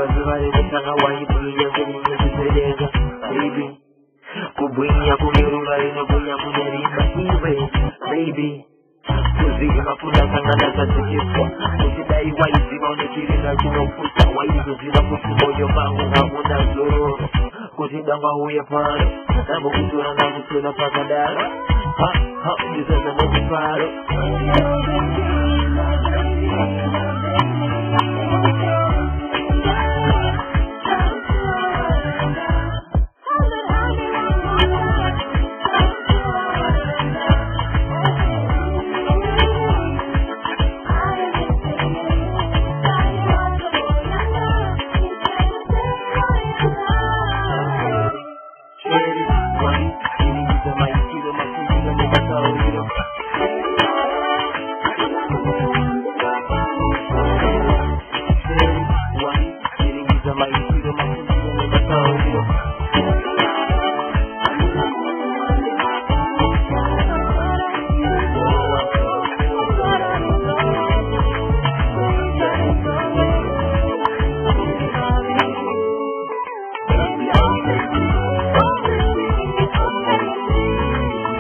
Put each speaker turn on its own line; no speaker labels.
vale de sana guay, puya que niña se cereza, baby. Kubunya kunirula ino bunya kunirima iwe, baby. Kuzigi mafunda kangana katikiswa, kuzidai waizi maonekirina kinofuta, waizi zina kutumoyo mangu hamuna zoro. Kuzidamba huye paro, namu kutura na mutuna pakadara, ha, jisasa moku paro. Like